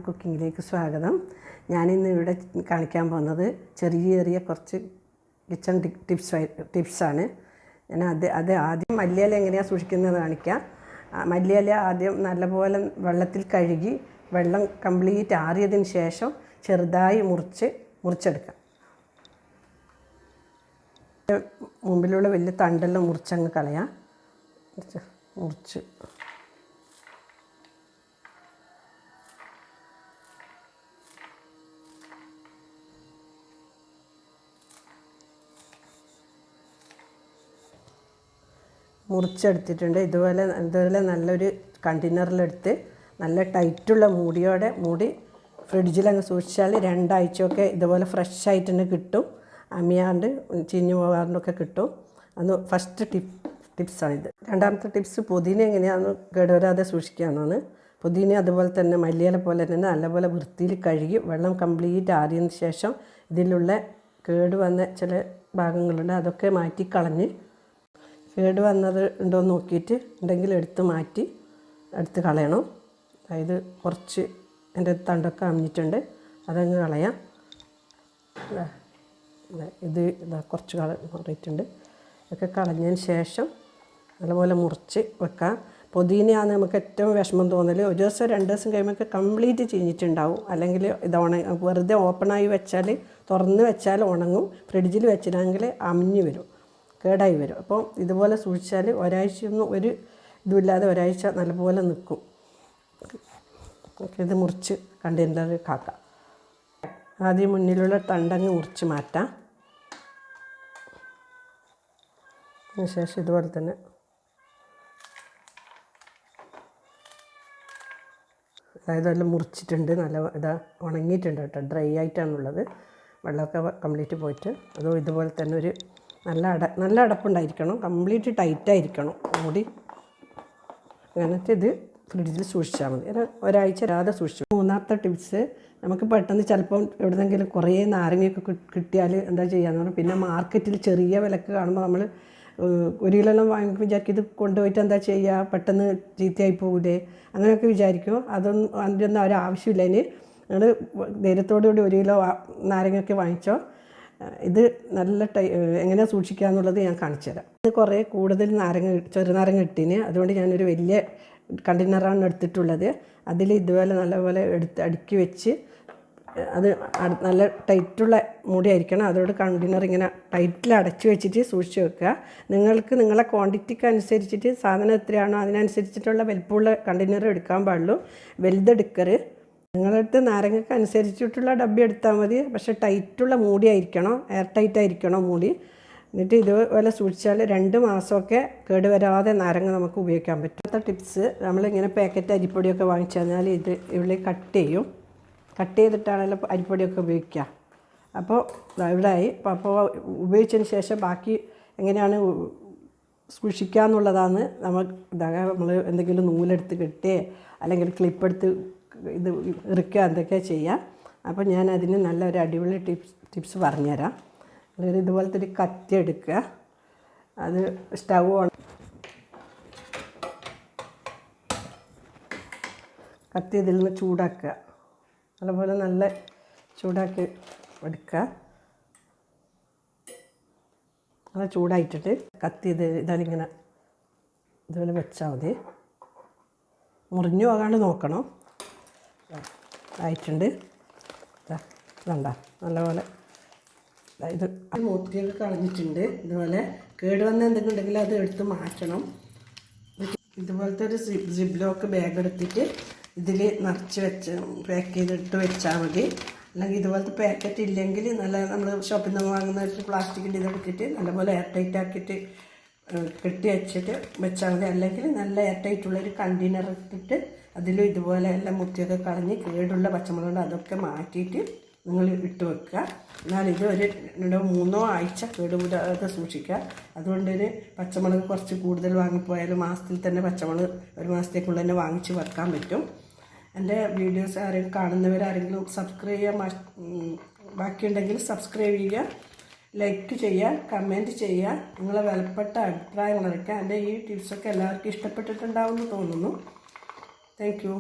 കുക്കിങ്ങിലേക്ക് സ്വാഗതം. ഞാനിന്ന് ഇവിടെ കാണിക്കാൻ പോകുന്നത് ചെറിയ കുറച്ച് കിച്ചൺ ടിപ്സാണ്. ഞാൻ അത് ആദ്യം മല്ലിയില എങ്ങനെയാണ് സൂക്ഷിക്കുന്നത് കാണിക്കാം. മല്ലിയില ആദ്യം നല്ലപോലെ വെള്ളത്തിൽ കഴുകി വെള്ളം കംപ്ലീറ്റ് ആറിയതിന് ശേഷം ചെറുതായി മുറിച്ചെടുക്കാം. മുമ്പിലുള്ള വലിയ തണ്ടെല്ലാം മുറിച്ചങ്ങ് കളയാം. മുറിച്ചെടുത്തിട്ടുണ്ട്. ഇതുപോലെ നല്ലൊരു കണ്ടെയ്നറിലെടുത്ത് നല്ല ടൈറ്റുള്ള മൂടി ഫ്രിഡ്ജിലങ്ങ് സൂക്ഷിച്ചാൽ 2 ആഴ്ചയൊക്കെ ഇതുപോലെ ഫ്രഷ് ആയിട്ട് തന്നെ കിട്ടും. അമിയാണ്ട് ചീഞ്ഞു പോകാണ്ടൊക്കെ കിട്ടും. അത് ഫസ്റ്റ് ടിപ്സാണിത്. രണ്ടാമത്തെ ടിപ്സ് പുതിന എങ്ങനെയാണെന്ന് കേടുവരാതെ സൂക്ഷിക്കാനാണ്. പുതിന അതുപോലെ തന്നെ മല്ലിയില പോലെ തന്നെ നല്ലപോലെ വൃത്തിയിൽ കഴുകി വെള്ളം കംപ്ലീറ്റ് ആറിയതിന് ശേഷം ഇതിലുള്ള കേട് വന്ന ചില ഭാഗങ്ങളുണ്ട്, അതൊക്കെ മാറ്റിക്കളഞ്ഞ് കേട് വന്നത് ഉണ്ടോ എന്ന് നോക്കിയിട്ട് ഉണ്ടെങ്കിൽ എടുത്ത് കളയണം. അതായത് കുറച്ച് എൻ്റെ തണ്ടൊക്കെ അമിഞ്ഞിട്ടുണ്ട്, അതങ്ങ് കളയാം. കുറച്ച് മാറിയിട്ടുണ്ട്. ഇതൊക്കെ കളഞ്ഞതിന് ശേഷം നല്ലപോലെ മുറിച്ച് വെക്കാം. പുതിനയാണ് നമുക്ക് ഏറ്റവും വിഷമം തോന്നൽ. ഒരു ദിവസം 2 ദിവസം കഴിയുമ്പോൾ കംപ്ലീറ്റ് ചീഞ്ഞിട്ടുണ്ടാവും. അല്ലെങ്കിൽ വെറുതെ ഓപ്പണായി വെച്ചാൽ തുറന്ന് വെച്ചാൽ ഉണങ്ങും. ഫ്രിഡ്ജിൽ വെച്ചിട്ടാണെങ്കിൽ അമിഞ്ഞ് വരും, കേടായി വരും. അപ്പോൾ ഇതുപോലെ സൂക്ഷിച്ചാൽ ഒരാഴ്ചയൊന്നും ഒരു ഇതുമില്ലാതെ ഒരാഴ്ച നല്ലപോലെ നിൽക്കും. ഇത് മുറിച്ച് കണ്ടെയ്നറിൽ കാക്കാം. ആദ്യം മുന്നിലുള്ള തണ്ടങ്ങ് മുറിച്ച് മാറ്റാം. അതിനുശേഷം ഇതുപോലെ തന്നെ അതായത് എല്ലാം മുറിച്ചിട്ടുണ്ട്. നല്ല ഉണങ്ങിയിട്ടുണ്ട് കേട്ടോ, ഡ്രൈ ആയിട്ടാണുള്ളത്. വെള്ളമൊക്കെ കംപ്ലീറ്റ് പോയിട്ട് അതും ഇതുപോലെ തന്നെ ഒരു നല്ല അടപ്പുണ്ടായിരിക്കണം, കംപ്ലീറ്റ് ടൈറ്റായിരിക്കണം മൂടി. അങ്ങനത്തെ ഇത് ഫ്രിഡ്ജിൽ സൂക്ഷിച്ചാൽ മതി. ഒരാഴ്ച രാതെ സൂക്ഷിച്ചു. മൂന്നാമത്തെ ടിപ്സ്, നമുക്ക് പെട്ടെന്ന് ചിലപ്പം എവിടെന്നെങ്കിലും കുറേ നാരങ്ങയൊക്കെ കിട്ടിയാൽ എന്താ ചെയ്യാന്ന് പറഞ്ഞാൽ, പിന്നെ മാർക്കറ്റിൽ ചെറിയ വിലക്ക് കാണുമ്പോൾ നമ്മൾ 1 കിലോയെല്ലാം വാങ്ങി വിചാരിക്കും ഇത് കൊണ്ടുപോയിട്ട് എന്താ ചെയ്യുക, പെട്ടെന്ന് ചീത്തയായി പോകില്ലേ, അങ്ങനെയൊക്കെ വിചാരിക്കും. അതിൻ്റെ ഒന്നും ഒരാവശ്യമില്ല. അതിന് നിങ്ങൾ ധൈര്യത്തോടുകൂടി 1 കിലോ നാരങ്ങയൊക്കെ വാങ്ങിച്ചോ. ഇത് നല്ല എങ്ങനെയാണ് സൂക്ഷിക്കുക എന്നുള്ളത് ഞാൻ കാണിച്ചു തരാം. ഇത് കുറേ കൂടുതൽ ചെറുനാരങ്ങ ഇട്ടിന്, അതുകൊണ്ട് ഞാനൊരു വലിയ കണ്ടെയ്നറാണ് എടുത്തിട്ടുള്ളത്. അതിൽ ഇതുപോലെ നല്ലപോലെ അടുക്കി വെച്ച് അത് നല്ല ടൈറ്റുള്ള മൂടിയായിരിക്കണം. അതോട് കണ്ടെയ്നർ ഇങ്ങനെ ടൈറ്റിൽ അടച്ചു വെച്ചിട്ട് സൂക്ഷിച്ച് വെക്കുക. നിങ്ങളെ ക്വാണ്ടിറ്റിക്ക് അനുസരിച്ചിട്ട് സാധനം എത്രയാണോ അതിനനുസരിച്ചിട്ടുള്ള വലിപ്പമുള്ള കണ്ടെയ്നർ എടുക്കാൻ പാടുള്ളൂ. വലുതെടുക്കരുത്. നിങ്ങളടുത്ത് നാരങ്ങയ്ക്ക് അനുസരിച്ചിട്ടുള്ള ഡബ്ബി എടുത്താൽ മതി. പക്ഷേ ടൈറ്റുള്ള മൂടിയായിരിക്കണം, എയർ ടൈറ്റായിരിക്കണം മൂടി. എന്നിട്ട് ഇതുപോലെ സൂക്ഷിച്ചാൽ 2 മാസമൊക്കെ കേടുവരാതെ നാരങ്ങ നമുക്ക് ഉപയോഗിക്കാൻ പറ്റും. അടുത്ത ടിപ്സ്, നമ്മളിങ്ങനെ പാക്കറ്റ് അരിപ്പൊടിയൊക്കെ വാങ്ങിച്ചു കഴിഞ്ഞാൽ ഇവിടെ കട്ട് ചെയ്തിട്ടാണല്ലോ അരിപ്പൊടിയൊക്കെ ഉപയോഗിക്കുക. അപ്പോൾ ഇവിടെയായി. അപ്പോൾ ഉപയോഗിച്ചതിന് ശേഷം ബാക്കി എങ്ങനെയാണ് സൂക്ഷിക്കുക എന്നുള്ളതാണ്. നമ്മൾ എന്തെങ്കിലും നൂലെടുത്ത് കെട്ടുകയോ അല്ലെങ്കിൽ ക്ലിപ്പെടുത്ത് ഇത് ഇറുക്കുക എന്തൊക്കെ ചെയ്യാം. അപ്പോൾ ഞാൻ അതിന് നല്ലൊരു അടിപൊളി ടിപ്സ് പറഞ്ഞുതരാം. അതായത് ഇതുപോലത്തെ ഒരു കത്തി എടുക്കുക. അത് സ്റ്റൗ ഓൺ കത്തി ഇതിൽ നിന്ന് ചൂടാക്കുക. അതുപോലെ നല്ല ചൂടാക്കി എടുക്കുക. അത് ചൂടായിട്ടിട്ട് കത്തി ഇതാണിങ്ങനെ ഇതുപോലെ വെച്ചാൽ മതി. മുറിഞ്ഞു പോകാണ്ട് നോക്കണം. ആയിട്ടുണ്ട്. ഇതണ്ട നല്ലപോലെ ഇത് മൂത്തിയൊക്കെ കളഞ്ഞിട്ടുണ്ട്. ഇതുപോലെ കേടുവന്ന എന്തെങ്കിലും ഉണ്ടെങ്കിൽ അത് എടുത്ത് മാറ്റണം. ഇതുപോലത്തെ ഒരു സിബ്ലോക്ക് ബാഗ് എടുത്തിട്ട് ഇതിൽ നിറച്ച് പാക്ക് ചെയ്തിട്ട് വെച്ചാൽ മതി. അല്ലെങ്കിൽ ഇതുപോലത്തെ പാക്കറ്റ് ഇല്ലെങ്കിൽ നമ്മൾ ഷോപ്പിൽ നിന്ന് വാങ്ങുന്ന പ്ലാസ്റ്റിക്കിൻ്റെ ഇതെടുത്തിട്ട് നല്ലപോലെ എയർ ടൈറ്റ് ആക്കിയിട്ട് കെട്ടി വെച്ചിട്ട് വെച്ചാൽ മതി. അല്ലെങ്കിൽ നല്ല എയർ ടൈറ്റുള്ളൊരു കണ്ടെയ്നർ ഇട്ടിട്ട് അതിലും ഇതുപോലെ എല്ലാം മുത്തിയൊക്കെ കളഞ്ഞ് കേടുള്ള പച്ചമുളക് അതൊക്കെ മാറ്റിയിട്ട് നിങ്ങൾ ഇട്ട് വെക്കുക. എന്നാൽ ഇത് ഒരു 2-3 ആഴ്ച കേടുകൂടാതെ സൂക്ഷിക്കുക. അതുകൊണ്ടൊരു പച്ചമുളക് കുറച്ച് കൂടുതൽ വാങ്ങിപ്പോയാലും മാസത്തിൽ തന്നെ പച്ചമുളക് 1 മാസത്തേക്കുള്ള തന്നെ വാങ്ങിച്ച് വെക്കാൻ പറ്റും. എൻ്റെ വീഡിയോസ് കാണുന്നവരാരെങ്കിലും സബ്സ്ക്രൈബ് ചെയ്യാൻ ബാക്കിയുണ്ടെങ്കിൽ സബ്സ്ക്രൈബ് ചെയ്യുക, ലൈക്ക് ചെയ്യുക, കമൻറ്റ് ചെയ്യുക. നിങ്ങളെ വിലപ്പെട്ട അഭിപ്രായങ്ങളൊക്കെ എൻ്റെ ഈ ടിപ്സൊക്കെ എല്ലാവർക്കും ഇഷ്ടപ്പെട്ടിട്ടുണ്ടാവുമെന്ന് തോന്നുന്നു. Thank you.